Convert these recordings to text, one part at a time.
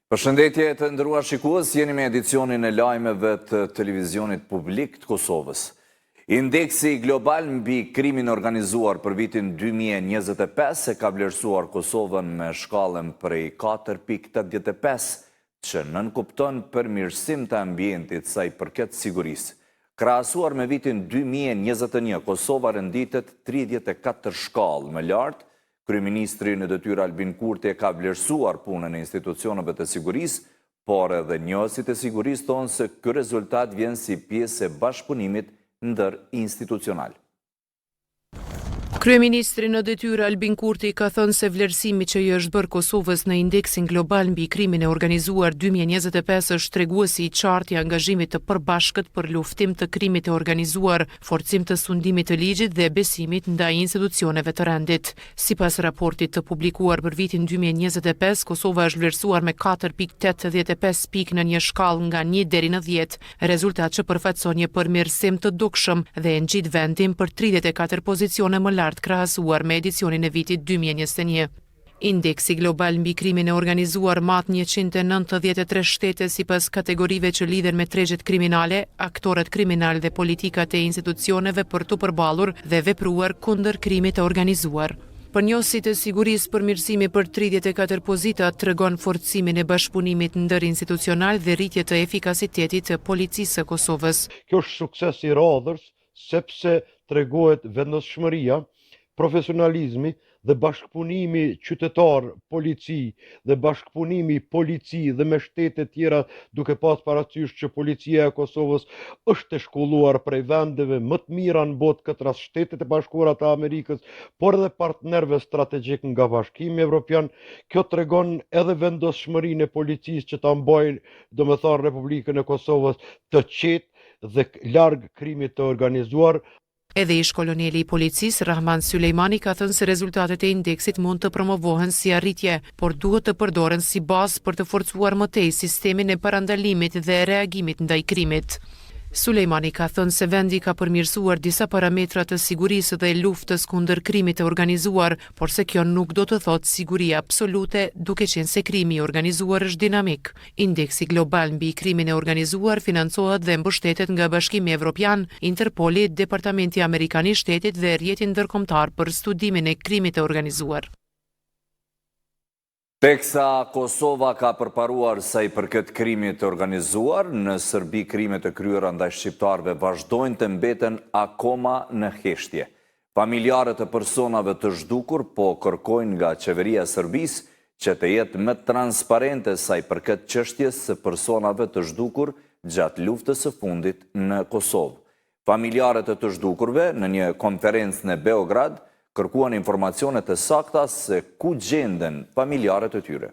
Përshëndetje të nderuar shikues, jeni me edicionin e lajmeve të televizionit publik të Kosovës. Indeksi global mbi krimin organizuar për vitin 2025 ka vlerësuar Kosovën me shkallën prej 4.85, që nënkupton përmirësim të ambientit sa i përket sigurisë. Krahasuar me vitin 2021, Kosova renditet 34 shkallë më lartë. Kryeministri në detyrë Albin Kurti ka vlerësuar punën e institucioneve të sigurisë, por edhe njohësit e sigurisë thonë se ky rezultat vjen si pjesë e bashkëpunimit ndër-institucional. Kryeministri në detyrë Albin Kurti ka thënë se vlerësimi që i është bërë Kosovës në indeksin global mbi krimin e organizuar 2025 është treguesi i qartë i angazhimit të përbashkët për luftim të krimit e organizuar, forcim të sundimit të ligjit dhe besimit ndaj institucioneve të rendit. Sipas raportit të publikuar për vitin 2025, Kosova është vlerësuar me 4.85 pikë në një shkallë nga 1 deri në 10, rezultat që përfaqëson një përmirësim të dukshëm dhe e ngjit vendin për 34 pozicione më lartë krahasuar me edicionin e vitit 2021. Indeksi global mbi krimin e organizuar mat 193 shtete sipas kategorive që lidhen me tregjet kriminale, aktorët kriminal dhe politikat e institucioneve për të përballur dhe vepruar kundër krimit të organizuar. Përnjohësit e sigurisë, përmirësimi për 34 pozita tregon forcimin e bashkëpunimit ndër-institucional dhe rritje të efikasitetit të policisë së Kosovës. Kjo është sukses i radhës, sepse tregohet vendosshmëria, profesionalizmi dhe bashkëpunimi qytetar-polici dhe bashkëpunimi polici dhe me shtete tjera, duke pas parasysh që policia e Kosovës është e shkolluar prej vendeve më të mira në botë, këtë rast Shtetet e Bashkuara të Amerikës, por edhe partnerëve strategjik nga Bashkimi Evropian. Kjo tregon edhe vendosshmërinë e policisë që ta mbajnë, domethënë, Republikën e Kosovës të qetë dhe larg krimit të organizuar. Edhe ish koloneli i policisë Rahman Sulejmani ka thënë se rezultatet e indeksit mund të promovohen si arritje, por duhet të përdoren si bazë për të forcuar më tej sistemin e parandalimit dhe reagimit ndaj krimit. Sulejmani ka thënë se vendi ka përmirësuar disa parametra të sigurisë dhe luftës kundër krimit të organizuar, por se kjo nuk do të thotë siguri absolute, duke qenë se krimi i organizuar është dinamik. Indeksi global mbi krimin e organizuar financohet dhe mbështetet nga Bashkimi Evropian, Interpoli, Departamenti Amerikan i Shtetit dhe rrjeti ndërkombëtar për studimin e krimit të organizuar. Teksa Kosova ka përparuar sa i përket krimit të organizuar, në Serbi krimet të kryera ndaj shqiptarëve vazhdojnë të mbeten akoma në heshtje. Familjarët e personave të zhdukur po kërkojnë nga qeveria e Serbisë që të jetë më transparente sa i përket çështjes së personave të zhdukur gjatë luftës së fundit në Kosovë. Familjarët e të zhdukurve në një konferencë në Beograd kërkuan informacione të sakta se ku gjenden familjarët e tyre.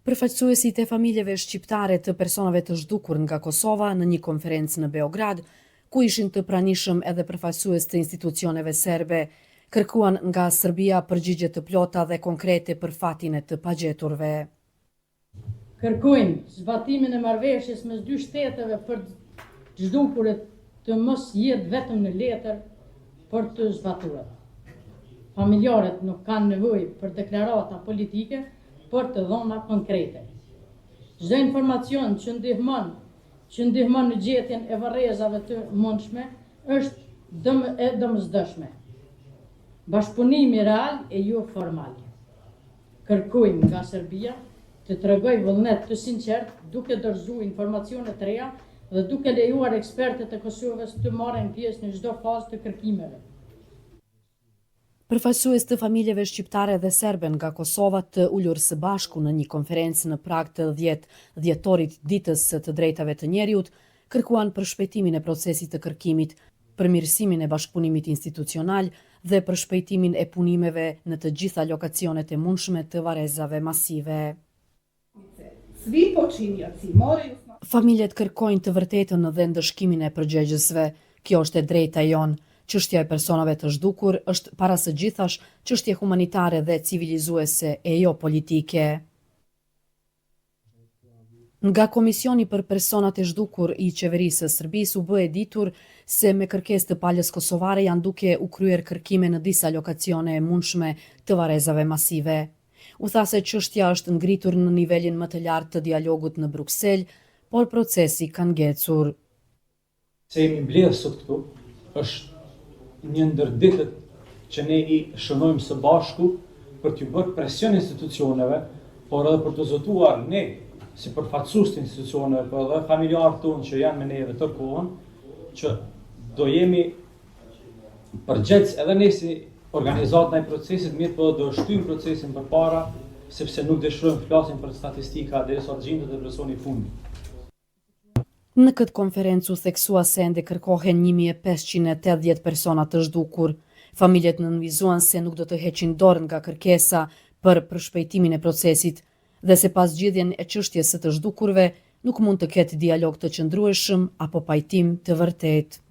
Përfaqësuesit e familjeve shqiptare të personave të zhdukur nga Kosova në një konferencë në Beograd, ku ishin të pranishëm edhe përfaqësues të institucioneve serbe, kërkuan nga Serbia përgjigje të plota dhe konkrete për fatin e të pagjeturve. Kërkojnë zbatimin e marrëveshjes mes dy shteteve për zhdukurit të mos jetë vetëm në letër, për të zbatuar. Familjarët nuk kanë nevojë për deklarata politike, por të dhëna konkrete. Çdo informacion që ndihmon në gjetjen e varrezave të mundshme është domosdoshme. Bashkëpunimi real e jo formal. Kërkojmë nga Serbia të tregojë vullnet të sinqert, duke dorëzuar informacione të reja dhe duke lejuar ekspertët e Kosovës të marrin pjesë në çdo fazë të kërkimeve. Përfaqësues të familjeve shqiptare dhe serbe nga Kosova të ulur së bashku në një konferencë në prag të 10 dhjetorit ditës së të drejtave të njeriut, kërkuan përshpejtimin e procesit të kërkimit, përmirësimin e bashkëpunimit institucional dhe përshpejtimin e punimeve në të gjitha lokacionet e mundshme të varrezave masive. Familjet kërkojnë të vërtetën dhe ndëshkimin e përgjegjësve. Kjo është e drejta jonë. Çështja e personave të zhdukur është para së gjithash çështje humanitare dhe civilizuese e jo politike. Nga Komisioni për Personat e Zhdukur i Qeverisë së Serbisë u bë e ditur se me kërkesë të palës kosovare janë duke u kryer kërkime në disa lokacione e mundshme të varrezave masive. U tha se çështja është ngritur në nivelin më të lartë të dialogut në Bruksel, por procesi ka ngecur. Se jemi mbledhur sot këtu, është një ndër ditët që ne i shënojmë së bashku për t'ju bërë presion institucioneve, por edhe për të zotuar ne, si përfaqësues të institucioneve, por edhe familjarët tonë që janë me neve tërkohën, që do jemi përgjegjës edhe ne si organizatë në procesit, mirë po do shtyjmë procesin përpara, sepse nuk dëshirojmë flasim për statistika derisa të gjendët e personi fundi. Në këtë konferencë u theksua se ende kërkohen 1580 persona të zhdukur. Familjet nënvizuan se nuk do të heqin dorë nga kërkesa për përshpejtimin e procesit dhe se pas zgjidhjen e çështjes së të zhdukurve nuk mund të ketë dialog të qëndrueshëm apo pajtim të vërtetë.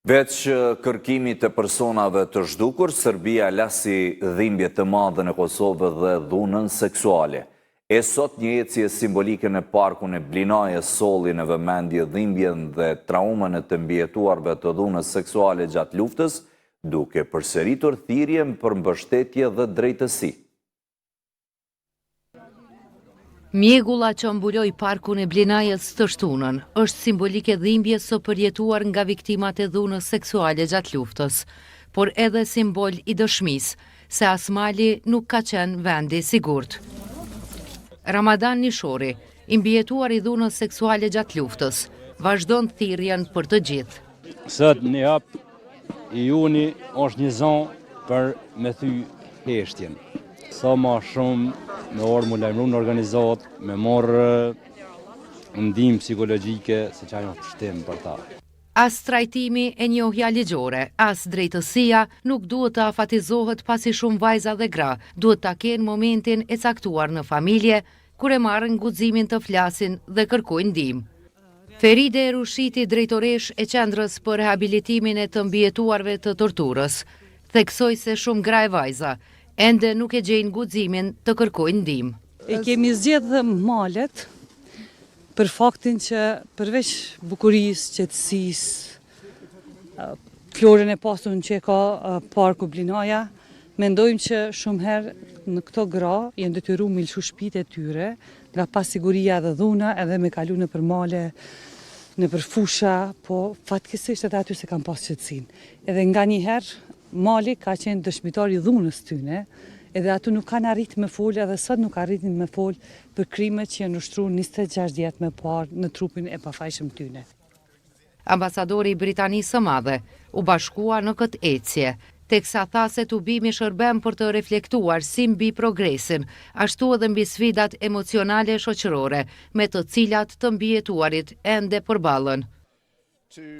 Veç kërkimit të personave të zhdukur, Serbia lasi dhimbje të madhe në Kosovë dhe dhunën seksuale. E sot një ecje simbolike në parkun e Blinajës solli në vëmendje dhimbjen dhe traumën e të mbijetuarve të dhunës seksuale gjatë luftës, duke përsëritur thirrjen për mbështetje dhe drejtësi. Mjegulla që mbuloi parkun e Blinajës të shtunën është simbolike dhimbjes së përjetuar nga viktimat e dhunës seksuale gjatë luftës, por edhe simbol i dëshmisë se Asmali nuk ka qenë vendi i sigurt. Ramadan Nishori, i mbijetuar i dhunës seksuale gjatë luftës, vazhdon thirrjen për të gjithë. Sot një hap i juni është një zonë për me thy heshtjen. Sa ma shumë me orë mu lajmëru në organizat, me morë ndim psikologjike se që ajo të shtim për ta. As trajtimi e njohja ligjore, as drejtësia nuk duhet të afatizohet pasi shumë vajza dhe gra duhet ta kenë momentin e caktuar në familje, kur e marrën guximin të flasin dhe kërkojnë ndihmë. Feride Rushiti, drejtoresh e Qendrës për Rehabilitimin e të mbijetuarve të torturës, theksoi se shumë gra e vajza ende nuk e gjejnë guximin të kërkojnë ndihmë. E kemi zgjedhë malet për faktin që përveç bukurisë, qetësisë, florën e pasur që ka parku Blinaja, mendojmë që shumë herë në këto gra janë detyruar me lëshu shtëpitë e tyre, nga pasiguria dhe dhuna, edhe me kalu në për male, në për fusha, po fatkeqësisht edhe aty se kanë pas qetësinë. Edhe nga një herë mali ka qenë dëshmitar i dhunës tyne, edhe aty nuk kanë arrit me folë, edhe sot nuk arritin me folë për krimet që janë ushtruar 26 vjet më parë në trupin e pafajshëm tyne. Ambasadori i Britanisë së Madhe u bashkua në këtë ecje, teksa tha se tubimi shërben për të reflektuar si mbi progresin, ashtu edhe mbi sfidat emocionale shoqërore, me të cilat të mbijetuarit ende përballen.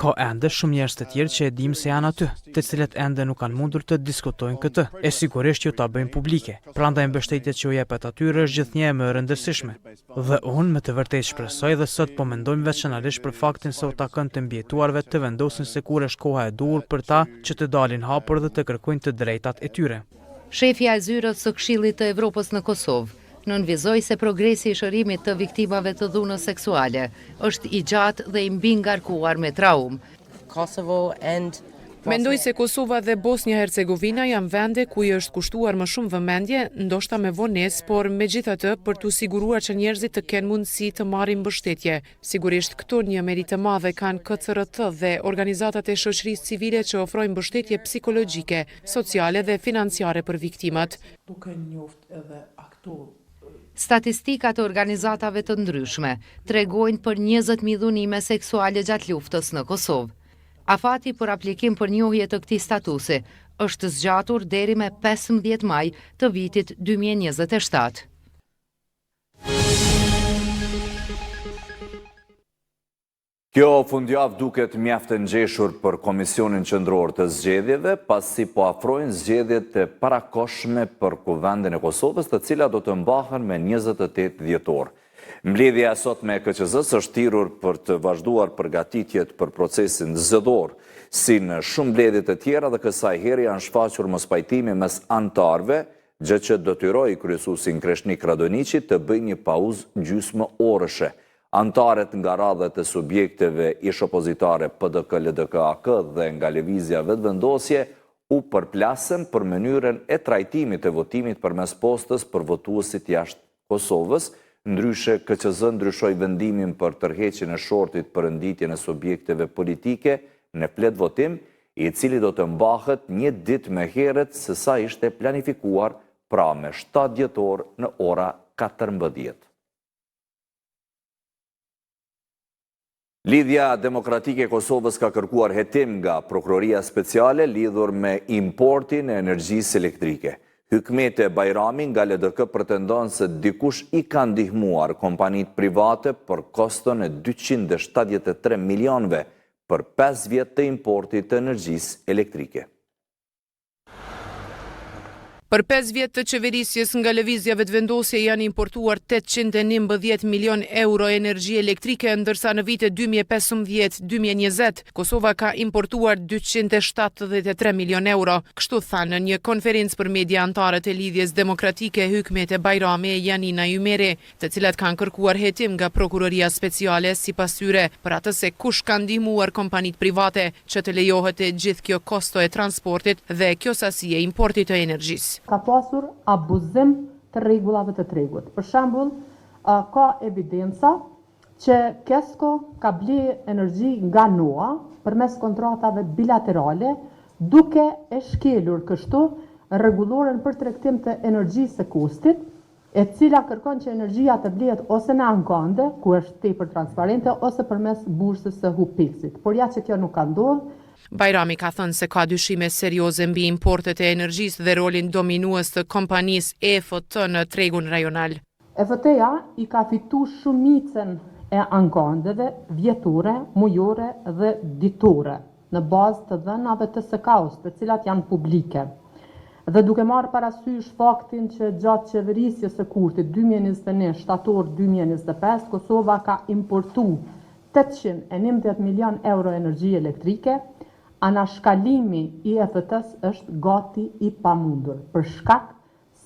Ka ende shumë njerëz të tjerë që e dim se janë aty, të cilët ende nuk kanë mundur të diskutojnë këtë, e sigurisht që ta bëjnë publike. Prandaj mbështetjet që u jepet atyre është gjithnjë më e rëndësishme. Dhe unë me të vërtetë shpresoj dhe sot po mendojmë veçanërisht për faktin se u takon të mbijetuarve të vendosin se kur është koha e duhur për ta që të dalin hapur dhe të kërkojnë të drejtat e tyre. Shefja e zyrës së Këshillit të Evropës në Kosovë nënvizoi se progresi i shërimit të viktimave të dhunës seksuale është i gjatë dhe i mbi ngarkuar me traumë. Mendoj se Kosova dhe Bosnia-Hercegovina janë vende ku i është kushtuar më shumë vëmendje, ndoshta me vonesë, por megjithatë për t'u siguruar që njerëzit të kenë mundësi të marrin mbështetje. Sigurisht këto një merit të madhe kanë KCRT dhe organizatat e shoqërisë civile që ofrojnë mbështetje psikologjike, sociale dhe financiare për viktimat. Statistikat e organizatave të ndryshme tregojnë për 20.000 dhunime seksuale gjatë luftës në Kosovë. Afati për aplikim për njohje të këtij statusi është zgjatur deri me 15 maj të vitit 2027. Kjo fundjavë duket mjaft e ngjeshur për Komisionin Qendror të Zgjedhjeve, pasi po afrojnë zgjedhjet e parakohshme për Kuvendin e Kosovës, të cilat do të mbahen me 28 dhjetor. Mbledhja e sotme e KQZ-s është thirrur për të vazhduar përgatitjet për procesin zgjedhor. Si në shumë mbledhje të tjera dhe kësaj herë janë shfaqur mospajtimi mes anëtarëve, gjë që detyroi kryesuesin Kreshnik Radoniqi të bëjë një pauzë gjysmë orëshe. Antarët nga radhët e subjekteve ish opozitare PDK, LDK, AK dhe nga lëvizja vetëvendosje u përplasën për mënyrën e trajtimit e votimit përmes postës për votuesit jashtë Kosovës, ndryshe KQZ ndryshoi vendimin për tërheqjen e shortit për renditjen e subjekteve politike në flet votim, i cili do të mbahet një ditë më herët se sa ishte planifikuar, pra me 7 dhjetor në ora 14. Lidhja Demokratike e Kosovës ka kërkuar hetim nga Prokuroria Speciale lidhur me importin e energjisë elektrike. Hykmete Bajrami nga LDK pretendon se dikush i ka ndihmuar kompanit private për koston e 273 milionëve për 5 vjet të importit të energjisë elektrike. Për 5 vjet të qeverisjes nga lëvizjave të vendosje janë importuar 819 milion euro energji elektrike, ndërsa në vitet 2015-2020 Kosova ka importuar 273 milion euro. Kështu thanë në një konferencë për media antarët e Lidhjes Demokratike Hykmete Bajrami e Janina Ymeri, të cilat kanë kërkuar hetim nga Prokuroria Speciale sipas tyre për atë se kush ka ndihmuar kompanit private që të lejohet e gjithë kjo kosto e transportit dhe kjo sasi e importit të energjisë. Ka pasur abuzim të rregullave të tregut. Për shembull, ka evidenca që Kesko ka ble energji nga NOA përmes kontratave bilaterale, duke e shkelur kështu rregullorën për tregtim të energjisë së kostit, e cila kërkon që energjia të blehet ose në ankande, ku është tepër transparente, ose përmes bursës së Hupexit. Por ja që kjo nuk ka ndodhur. Bajrami ka thënë se ka dyshime serioze mbi importet e energjisë dhe rolin dominues të kompanisë EFT në tregun rajonal. EFT-ja i ka fitu shumicën e ankandeve vjetore, mujore dhe ditore në bazë të dhënave të SK-s, të cilat janë publike. Dhe duke marrë parasysh faktin që gjatë qeverisjes së Kurtit 2021 shtator 2025 Kosova ka importu 811 milion euro energji elektrike, anashkalimi i EFT-s është gati i pamundur, për shkak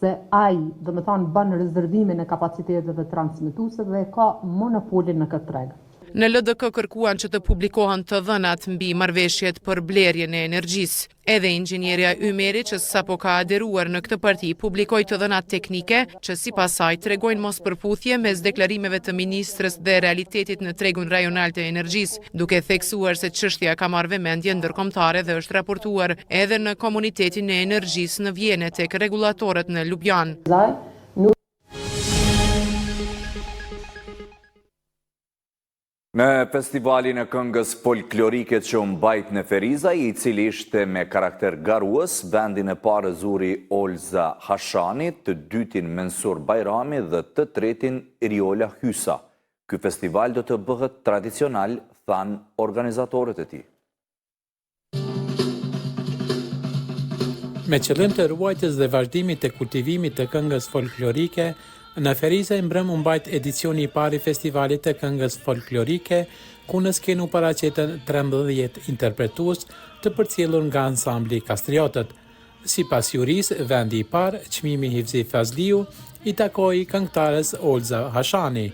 se ai, do të thonë, bën rezervimin e kapaciteteve transmetuese dhe ka monopolin në këtë treg. Në LDK kërkuan që të publikohen të dhënat mbi marrëveshjet për blerjen e energjisë. Edhe inxhinierja Ymeri, që sapo ka aderuar në këtë parti, publikoi të dhënat teknike që sipas saj tregojnë mospërputhje mes deklarimeve të ministrës dhe realitetit në tregun rajonal të energjisë, duke theksuar se çështja ka marrë vëmendje ndërkombëtare dhe është raportuar edhe në komunitetin e energjisë në Vjenë tek rregullatorët në Ljubljanë. Në festivalin e këngës folklorike që mbajt në Feriza, i cili ishte me karakter garues, vendin e parë zuri Olza Hashani, të dytin Mensur Bajrami dhe të tretin Riola Hysa. Ky festival do të bëhet tradicional, than organizatorët e tij. Me qëllim të ruajtjes dhe vazhdimit të kultivimit të këngës folklorike, në Feriza i mbrëm u mbajt edicioni i parë i festivalit të këngës folklorike, ku në skenë u paraqiten 13 interpretues të përcjellur nga ansambli Kastriotët. Sipas jurisë, vendi i parë, çmimi Hivzi Fazliu, i takoi këngëtares Olza Hashani.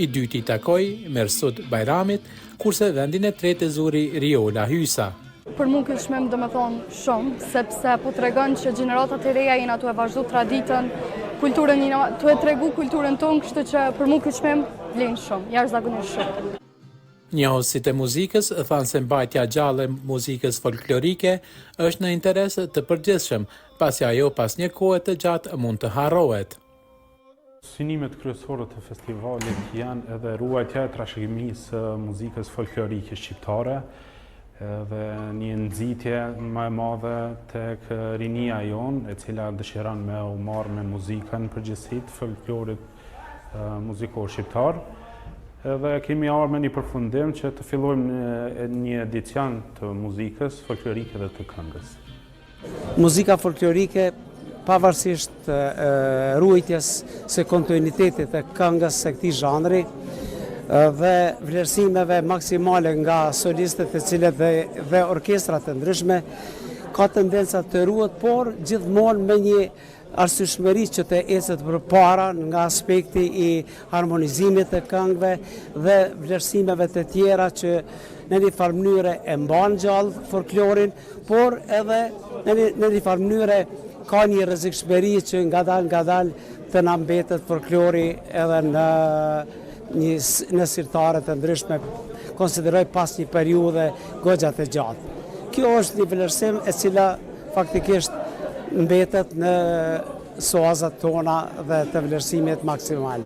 I dyti i takoi Mersud Bajramit, kurse vendin e tretë zuri Riola Hysa. Për mua ky çmim do të thonë shumë, sepse po tregon që gjeneratat e reja janë ato e vazhdu traditën, kulturën janë tu e tregu kulturën tonë, kështu që për mua ky çmim vlen shumë, jashtëzakonisht shumë. Njohësit e muzikës thanë se mbajtja gjallë e muzikës folklorike është në interes të përgjithshëm, pasi ajo pas një kohe të gjatë mund të harrohet. Synimet kryesore të festivalit janë edhe ruajtja e trashëgimisë muzikës folklorike shqiptare, dhe një nxitje më e madhe tek rinia jonë, e cila dëshiron me u marrë me muzikën përgjithësi të folklorit muzikor shqiptar. Dhe kemi ardhur me një përfundim që të fillojmë një edicion të muzikës folklorike dhe të këngës. Muzika folklorike, pavarësisht ruajtjes së kontinuitetit të këngës së këtij zhanri, dhe vlerësimeve maksimale nga solistët e cilët dhe orkestrat të ndryshme, ka tendenca të ruhet, por gjithmonë me një arsyeshmëri që të ecet përpara nga aspekti i harmonizimit të këngëve dhe vlerësimeve të tjera që në një farë mënyre e mban gjallë folklorin, por edhe në një farë mënyre ka një rrezikshmëri që ngadalë të na mbetet folklori edhe në sirtare të ndryshme, konsideroj pas një periudhe goxha të gjatë. Kjo është një vlerësim e cila faktikisht mbetet në soazat tona dhe të vlerësimit maksimal.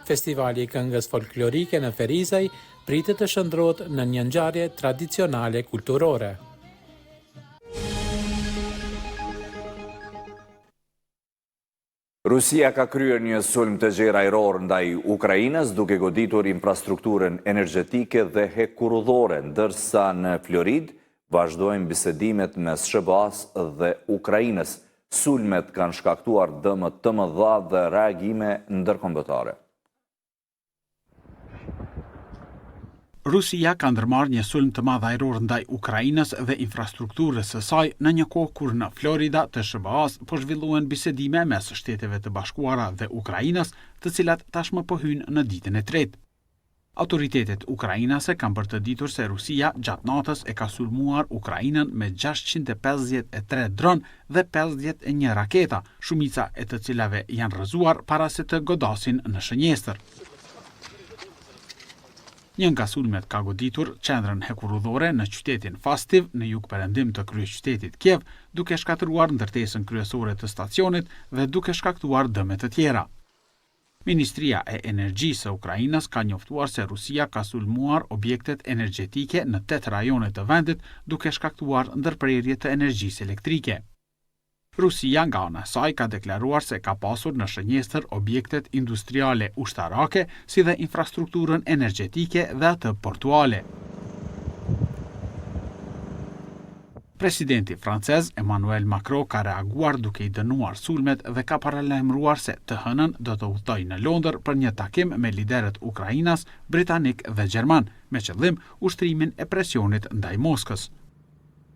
Festivali i këngës folklorike në Ferizaj pritet të shndrohet në një ngjarje tradicionale kulturore. Rusia ka kryer një sulm të gjerë ajror ndaj Ukrainës, duke goditur infrastrukturën energjetike dhe hekurudhore, ndërsa në Florid vazhdojnë bisedimet mes SBA-s dhe Ukrainës. Sulmet kanë shkaktuar dëme të mëdha dhe reagime ndërkombëtare. Rusia ka ndërmarrë një sulm të madh ajror ndaj Ukrainës dhe infrastrukturës së saj në një kohë kur në Florida të SBA-s po zhvillohen bisedime mes Shteteve të Bashkuara dhe Ukrainës, të cilat tashmë po hyjnë në ditën e tretë. Autoritetet ukrainase kanë bërtëditur se Rusia gjatë natës e ka sulmuar Ukrainën me 653 dron dhe 51 raketa, shumica e të cilave janë rrëzuar para se të godasin në shënjestër. Një nga sulmet ka goditur qendrën hekurudhore në qytetin Fastiv në jugperëndim të kryeqytetit Kiev, duke shkatëruar ndërtesën kryesore të stacionit dhe duke shkaktuar dëme të tjera. Ministria e Energjisë së Ukrainës ka njoftuar se Rusia ka sulmuar objektet energjetike në 8 rajone të vendit, duke shkaktuar ndërprerje të energjisë elektrike. Rusia nga ana e saj ka deklaruar se ka pasur në shënjestër objektet industriale ushtarake, si dhe infrastrukturën energjetike dhe atë portuale. Presidenti francez Emmanuel Macron ka reaguar duke i dënuar sulmet dhe ka paralajmëruar se të hënën do të udhtojë në Londër për një takim me liderët ukrainas, britanik dhe gjerman, me qëllim ushtrimin e presionit ndaj Moskës.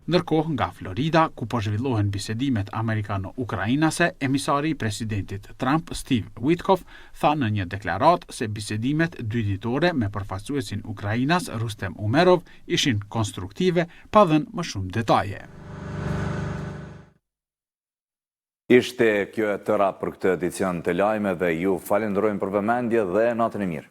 Ndërkohë, nga Florida, ku po zhvillohen bisedimet amerikano-ukrainase, emisari i presidentit Trump, Steve Witkoff, tha në një deklaratë se bisedimet dyditore me përfaqësuesin Ukrainas, Rustem Umerov, ishin konstruktive, pa dhënë më shumë detaje. Ishte kjo e tëra për këtë edicion të lajmeve, ju falenderojmë për vëmendje dhe natën e mirë.